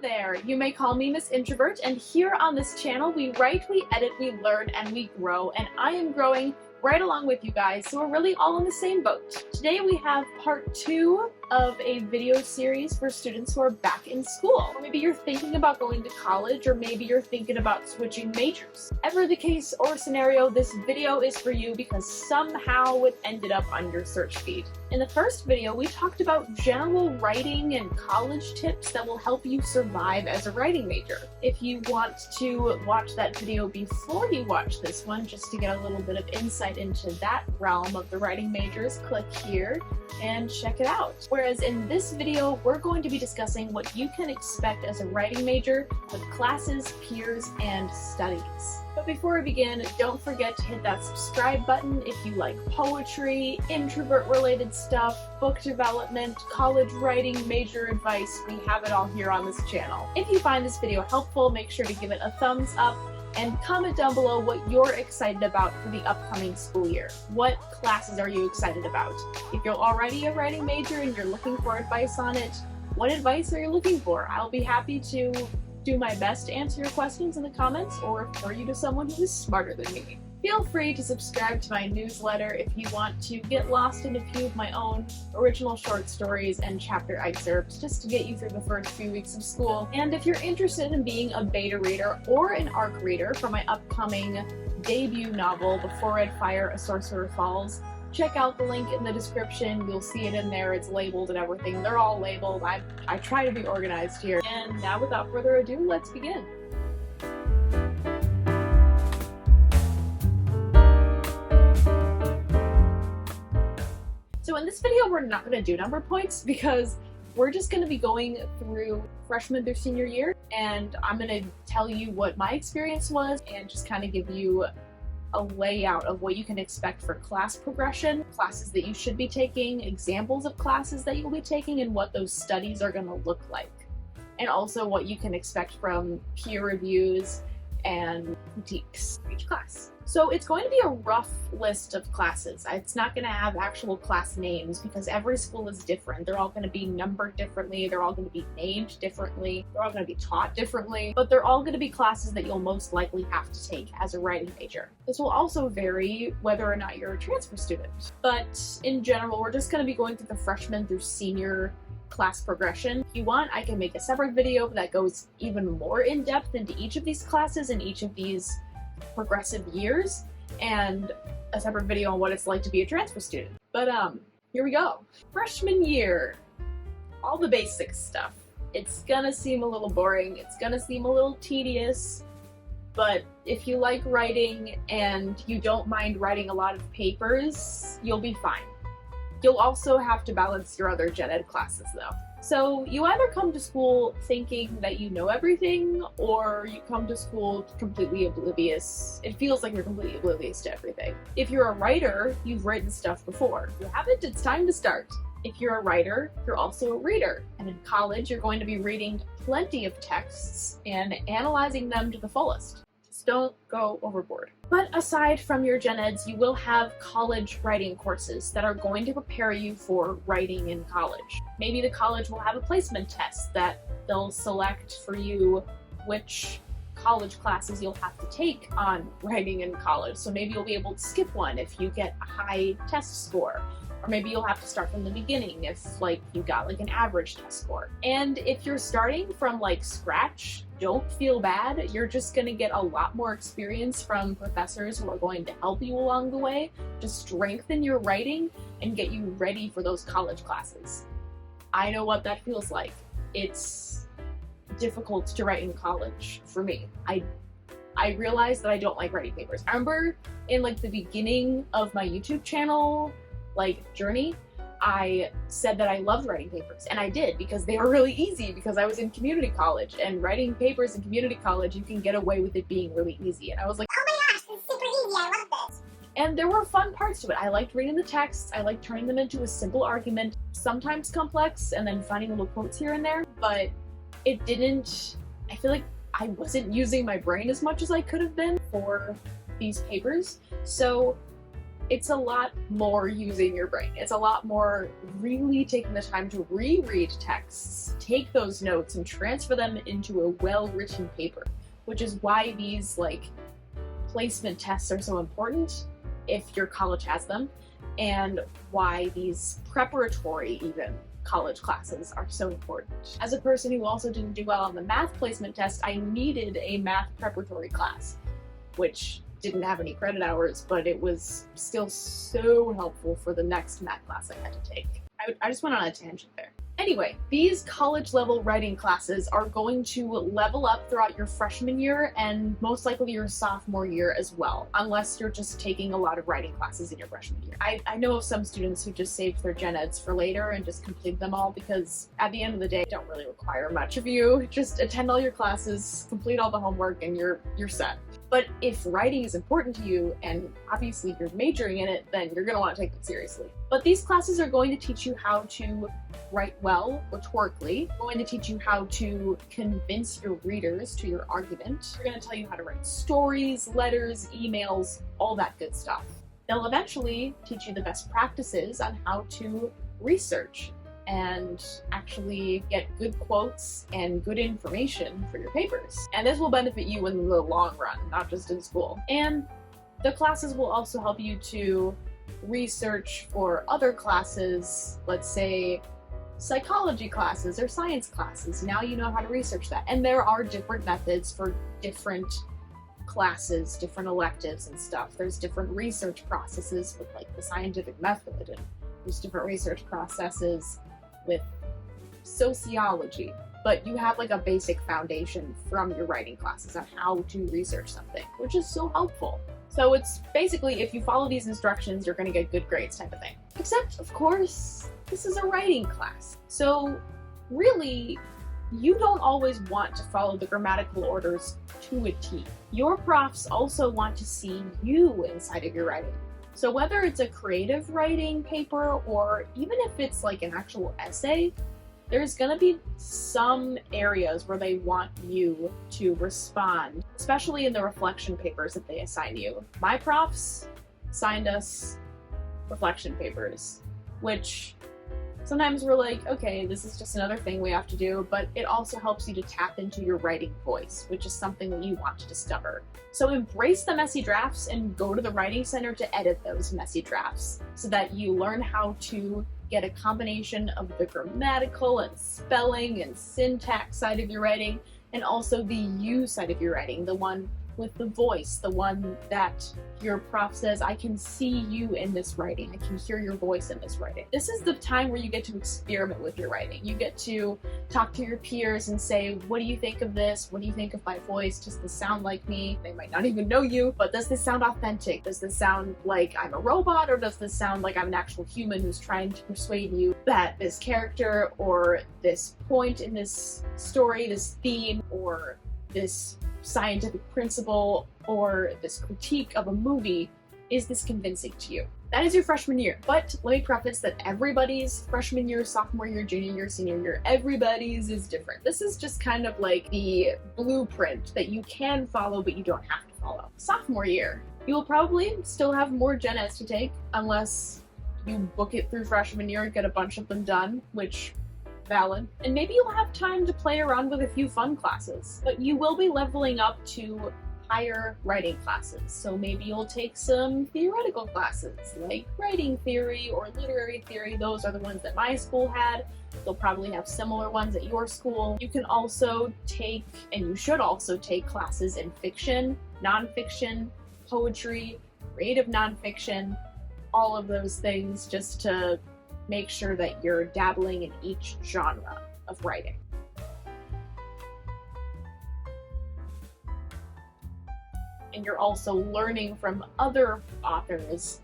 there! You may call me Miss Introvert, and here on this channel we write, we edit, we learn, and we grow, and I am growing right along with you guys, so we're really all in the same boat. Today we have part 2 of a video series for students who are back in school. Or maybe you're thinking about going to college, or maybe you're thinking about switching majors. Ever the case or scenario, this video is for you because somehow it ended up on your search feed. In the first video, we talked about general writing and college tips that will help you survive as a writing major. If you want to watch that video before you watch this one, just to get a little bit of insight into that realm of the writing majors, click here and check it out. Whereas in this video, we're going to be discussing what you can expect as a writing major with classes, peers, and studies. But before we begin, don't forget to hit that subscribe button if you like poetry, introvert-related stuff, book development, college writing, major advice. We have it all here on this channel. If you find this video helpful, make sure to give it a thumbs up and comment down below what you're excited about for the upcoming school year. What classes are you excited about? If you're already a writing major and you're looking for advice on it, what advice are you looking for? I'll be happy to do my best to answer your questions in the comments or refer you to someone who is smarter than me. Feel free to subscribe to my newsletter if you want to get lost in a few of my own original short stories and chapter excerpts just to get you through the first few weeks of school. And if you're interested in being a beta reader or an ARC reader for my upcoming debut novel, Before Red Fire, A Sorcerer Falls, check out the link in the description. You'll see it in there. It's labeled and everything. They're all labeled. I try to be organized here. And now without further ado, let's begin. So in this video, we're not going to do number points because we're just going to be going through freshman through senior year, and I'm going to tell you what my experience was and just kind of give you a layout of what you can expect for class progression, classes that you should be taking, examples of classes that you'll be taking, and what those studies are going to look like. And also what you can expect from peer reviews and critiques for each class. So it's going to be a rough list of classes. It's not going to have actual class names because every school is different. They're all going to be numbered differently. They're all going to be named differently. They're all going to be taught differently. But they're all going to be classes that you'll most likely have to take as a writing major. This will also vary whether or not you're a transfer student. But in general, we're just going to be going through the freshman through senior class progression. If you want, I can make a separate video that goes even more in depth into each of these classes and each of these progressive years, and a separate video on what it's like to be a transfer student. But here we go. Freshman year, all the basic stuff. It's gonna seem a little boring, it's gonna seem a little tedious, but if you like writing and you don't mind writing a lot of papers, you'll be fine. You'll also have to balance your other gen ed classes though. So you either come to school thinking that you know everything, or you come to school completely oblivious. It feels like you're completely oblivious to everything. If you're a writer, you've written stuff before. If you haven't, it's time to start. If you're a writer, you're also a reader. And in college, you're going to be reading plenty of texts and analyzing them to the fullest. Don't go overboard. But aside from your gen eds, you will have college writing courses that are going to prepare you for writing in college. Maybe the college will have a placement test that they'll select for you which college classes you'll have to take on writing in college. So maybe you'll be able to skip one if you get a high test score. Or maybe you'll have to start from the beginning if you got an average test score. And if you're starting from scratch, don't feel bad. You're just gonna get a lot more experience from professors who are going to help you along the way to strengthen your writing and get you ready for those college classes. I know what that feels like. It's difficult to write in college for me. I realized that I don't like writing papers. I remember in the beginning of my YouTube channel journey, I said that I loved writing papers, and I did because they were really easy because I was in community college, and writing papers in community college, you can get away with it being really easy. And I was like, oh my gosh, this is super easy, I love this. And there were fun parts to it. I liked reading the texts, I liked turning them into a simple argument, sometimes complex, and then finding little quotes here and there, but it didn't, I feel like I wasn't using my brain as much as I could have been for these papers. So it's a lot more using your brain. It's a lot more really taking the time to reread texts, take those notes, and transfer them into a well-written paper, which is why these placement tests are so important if your college has them, and why these preparatory even college classes are so important. As a person who also didn't do well on the math placement test, I needed a math preparatory class, which didn't have any credit hours, but it was still so helpful for the next math class I had to take. I just went on a tangent there. Anyway, these college-level writing classes are going to level up throughout your freshman year and most likely your sophomore year as well, unless you're just taking a lot of writing classes in your freshman year. I know of some students who just saved their gen eds for later and just complete them all because at the end of the day, they don't really require much of you. Just attend all your classes, complete all the homework, and you're set. But if writing is important to you, and obviously you're majoring in it, then you're going to want to take it seriously. But these classes are going to teach you how to write well rhetorically. They're going to teach you how to convince your readers to your argument. They're going to tell you how to write stories, letters, emails, all that good stuff. They'll eventually teach you the best practices on how to research and actually get good quotes and good information for your papers. And this will benefit you in the long run, not just in school. And the classes will also help you to research for other classes, let's say psychology classes or science classes. Now you know how to research that. And there are different methods for different classes, different electives and stuff. There's different research processes with the scientific method, and there's different research processes with sociology, but you have a basic foundation from your writing classes on how to research something, which is so helpful. So it's basically, if you follow these instructions, you're going to get good grades type of thing. Except, of course, this is a writing class. So really, you don't always want to follow the grammatical orders to a T. Your profs also want to see you inside of your writing. So whether it's a creative writing paper or even if it's an actual essay, there's gonna be some areas where they want you to respond, especially in the reflection papers that they assign you. My profs assigned us reflection papers, which sometimes we're okay, this is just another thing we have to do, but it also helps you to tap into your writing voice, which is something that you want to discover. So embrace the messy drafts and go to the writing center to edit those messy drafts so that you learn how to get a combination of the grammatical and spelling and syntax side of your writing, and also the you side of your writing, the one with the voice, the one that your prof says, I can see you in this writing, I can hear your voice in this writing. This is the time where you get to experiment with your writing. You get to talk to your peers and say, what do you think of this? What do you think of my voice? Does this sound like me? They might not even know you, but does this sound authentic? Does this sound like I'm a robot, or does this sound like I'm an actual human who's trying to persuade you that this character or this point in this story, this theme, or this scientific principle or this critique of a movie, is this convincing to you? That is your freshman year. But let me preface that everybody's freshman year, sophomore year, junior year, senior year, everybody's is different. This is just kind of the blueprint that you can follow but you don't have to follow. Sophomore year, you will probably still have more gen eds to take unless you book it through freshman year and get a bunch of them done, which valid. And maybe you'll have time to play around with a few fun classes, but you will be leveling up to higher writing classes. So maybe you'll take some theoretical classes like writing theory or literary theory. Those are the ones that my school had. You'll probably have similar ones at your school. You can also take, and you should also take, classes in fiction, nonfiction, poetry, creative nonfiction, all of those things, just to make sure that you're dabbling in each genre of writing. And you're also learning from other authors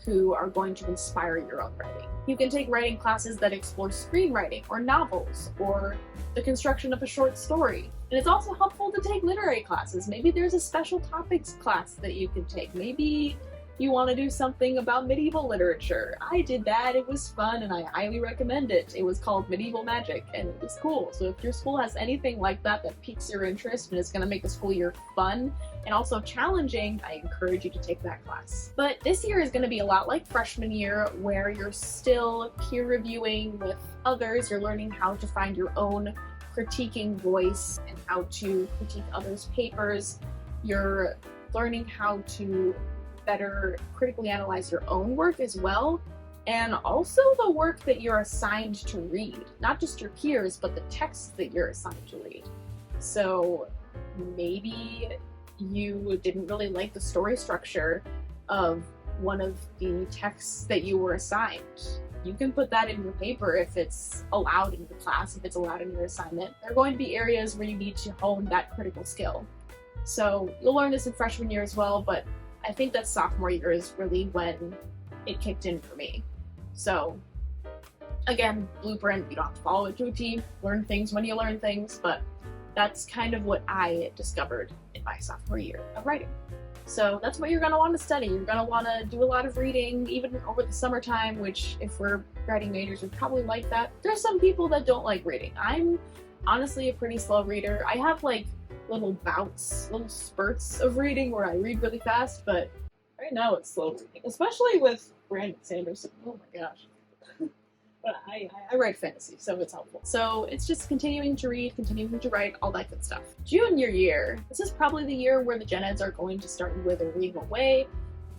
who are going to inspire your own writing. You can take writing classes that explore screenwriting or novels or the construction of a short story. And it's also helpful to take literary classes. Maybe there's a special topics class that you can take. Maybe you want to do something about medieval literature. I did that, it was fun, and I highly recommend it. It was called Medieval Magic, and it was cool. So if your school has anything like that that piques your interest and is going to make the school year fun, and also challenging, I encourage you to take that class. But this year is going to be a lot like freshman year, where you're still peer reviewing with others. You're learning how to find your own critiquing voice and how to critique others' papers. You're learning how to better critically analyze your own work as well, and also the work that you're assigned to read. Not just your peers, but the texts that you're assigned to read. So maybe you didn't really like the story structure of one of the texts that you were assigned. You can put that in your paper if it's allowed in your class, if it's allowed in your assignment. There are going to be areas where you need to hone that critical skill. So you'll learn this in freshman year as well, but I think that sophomore year is really when it kicked in for me. So again, blueprint, you don't have to follow it to a T, learn things when you learn things, but that's kind of what I discovered in my sophomore year of writing. So that's what you're going to want to study. You're going to want to do a lot of reading, even over the summertime, which if we're writing majors, would probably like that. There's some people that don't like reading. I'm honestly a pretty slow reader. I have like little bouts, little spurts of reading where I read really fast, but right now it's slow reading, especially with Brandon Sanderson. Oh my gosh. But I write fantasy, so it's helpful. So it's just continuing to read, continuing to write, all that good stuff. Junior year. This is probably the year where the gen eds are going to start withering away.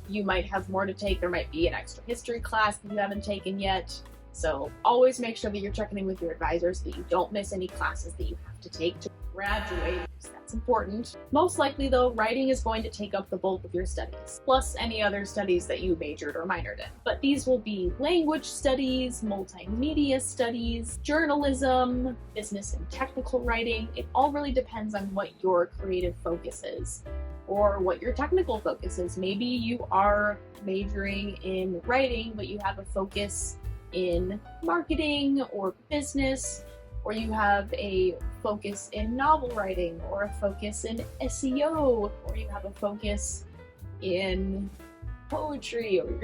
You might have more to take. There might be an extra history class that you haven't taken yet. So always make sure that you're checking in with your advisors, that you don't miss any classes that you have to take to graduate. That's important. Most likely though, writing is going to take up the bulk of your studies, plus any other studies that you majored or minored in. But these will be language studies, multimedia studies, journalism, business and technical writing. It all really depends on what your creative focus is, or what your technical focus is. Maybe you are majoring in writing, but you have a focus in marketing or business, or you have a focus in novel writing, or a focus in SEO, or you have a focus in poetry, or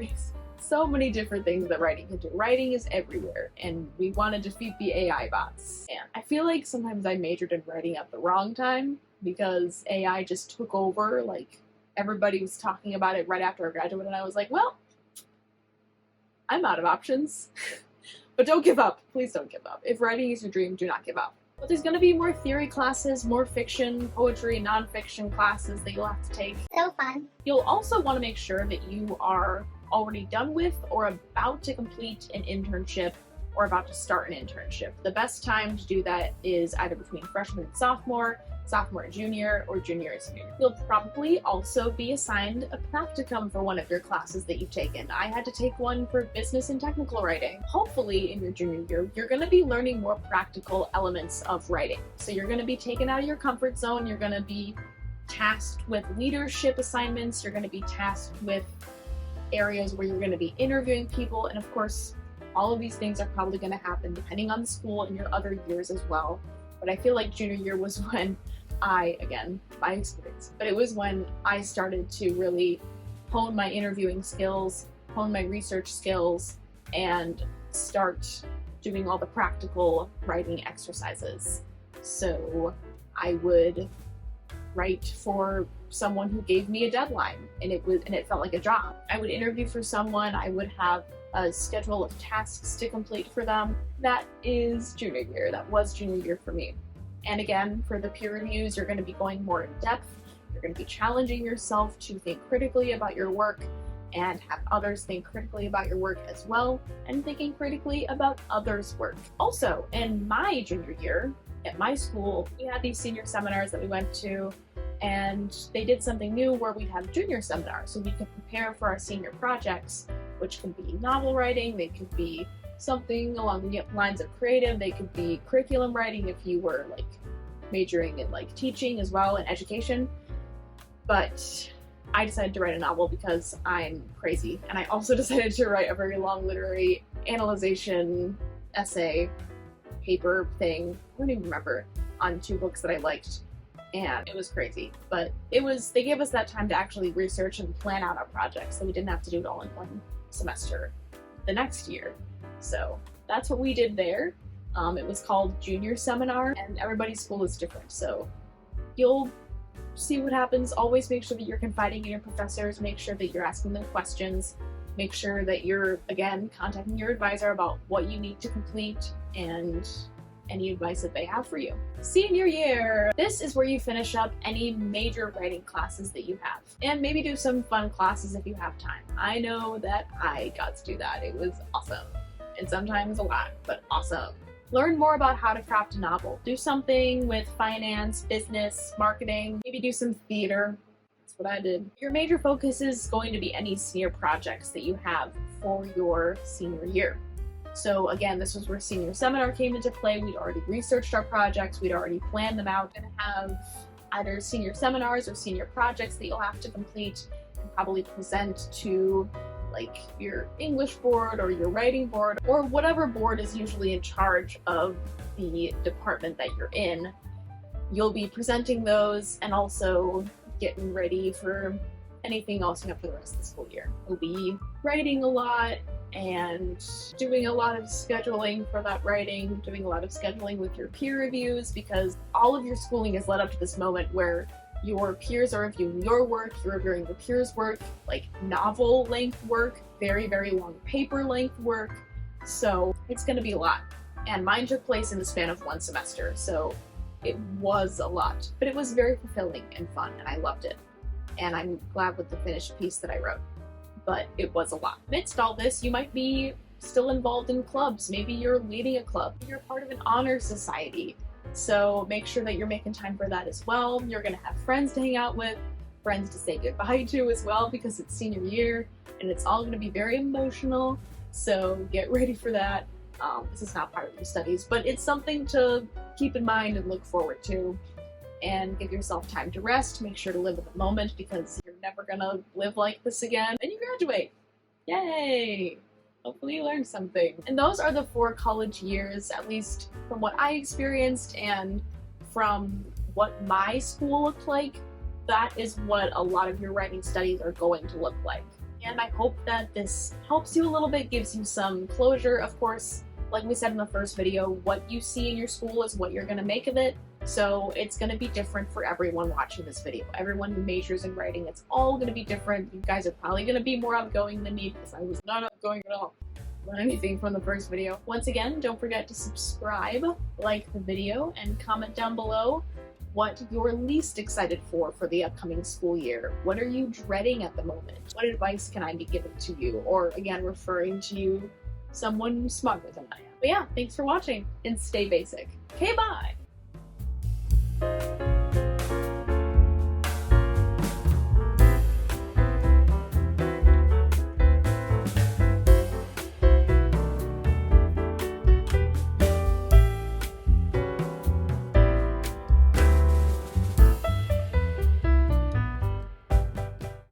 so many different things that writing can do. Writing is everywhere, and we want to defeat the AI bots. And I feel like sometimes I majored in writing at the wrong time, because AI just took over. Like, everybody was talking about it right after I graduated, and I was like, well, I'm out of options. But don't give up. Please don't give up. If writing is your dream, do not give up. But there's going to be more theory classes, more fiction, poetry, nonfiction classes that you'll have to take. So fun. You'll also want to make sure that you are already done with or about to complete an internship or about to start an internship. The best time to do that is either between freshman and sophomore and junior, or junior and senior. You'll probably also be assigned a practicum for one of your classes that you've taken. I had to take one for business and technical writing. Hopefully in your junior year, you're going to be learning more practical elements of writing. So you're going to be taken out of your comfort zone. You're going to be tasked with leadership assignments. You're going to be tasked with areas where you're going to be interviewing people. And of course, all of these things are probably going to happen depending on the school and your other years as well. But I feel like junior year was when again, my experience, but it was when I started to really hone my interviewing skills, hone my research skills, and start doing all the practical writing exercises. So I would write for someone who gave me a deadline, and it felt like a job. I would interview for someone, I would have a schedule of tasks to complete for them. That is junior year. That was junior year for me. And again, for the peer reviews, you're going to be going more in depth. You're going to be challenging yourself to think critically about your work and have others think critically about your work as well, and thinking critically about others' work. Also, in my junior year, at my school, we had these senior seminars that we went to, and they did something new where we'd have junior seminars so we could prepare for our senior projects, which can be novel writing, they could be something along the lines of creative, they could be curriculum writing if you were like majoring in like teaching as well and education. But I decided to write a novel because I'm crazy, and I also decided to write a very long literary analyzation essay paper thing, I don't even remember, on 2 books that I liked, and it was crazy. But they gave us that time to actually research and plan out our project, so we didn't have to do it all in one semester the next year. So that's what we did there. It was called Junior Seminar, and everybody's school is different, so you'll see what happens. Always make sure that you're confiding in your professors, make sure that you're asking them questions, make sure that you're, again, contacting your advisor about what you need to complete and any advice that they have for you. Senior year! This is where you finish up any major writing classes that you have. And maybe do some fun classes if you have time. I know that I got to do that. It was awesome. And sometimes a lot, but awesome. Learn more about how to craft a novel. Do something with finance, business, marketing, maybe do some theater. That's what I did. Your major focus is going to be any senior projects that you have for your senior year. So again, this was where senior seminar came into play. We'd already researched our projects, we'd already planned them out, and have either senior seminars or senior projects that you'll have to complete and probably present to like your English board or your writing board or whatever board is usually in charge of the department that you're in. You'll be presenting those and also getting ready for anything else you have for the rest of the school year. You'll be writing a lot and doing a lot of scheduling for that writing, doing a lot of scheduling with your peer reviews, because all of your schooling is led up to this moment where your peers are reviewing your work, you're reviewing your peers' work, like novel length work, very, very long paper length work. So it's gonna be a lot. And mine took place in the span of one semester, so it was a lot. But it was very fulfilling and fun, and I loved it. And I'm glad with the finished piece that I wrote. But it was a lot. Amidst all this, you might be still involved in clubs. Maybe you're leading a club. You're part of an honor society. So make sure that you're making time for that as well. You're gonna have friends to hang out with, friends to say goodbye to as well, because it's senior year and it's all gonna be very emotional. So get ready for that. This is not part of your studies, but it's something to keep in mind and look forward to. And give yourself time to rest. Make sure to live in the moment, because you're never gonna live like this again. And you graduate. Yay! Hopefully you learned something. And those are the 4 college years, at least from what I experienced and from what my school looked like. That is what a lot of your writing studies are going to look like. And I hope that this helps you a little bit, gives you some closure. Of course, like we said in the first video, what you see in your school is what you're gonna make of it. So it's going to be different for everyone watching this video. Everyone who majors in writing, it's all going to be different. You guys are probably going to be more outgoing than me, because I was not outgoing at all. Learn anything from the first video. Once again, don't forget to subscribe, like the video, and comment down below what you're least excited for the upcoming school year. What are you dreading at the moment? What advice can I be giving to you? Or again, referring to you, someone smarter than I am. But yeah, thanks for watching, and stay basic. Okay, bye!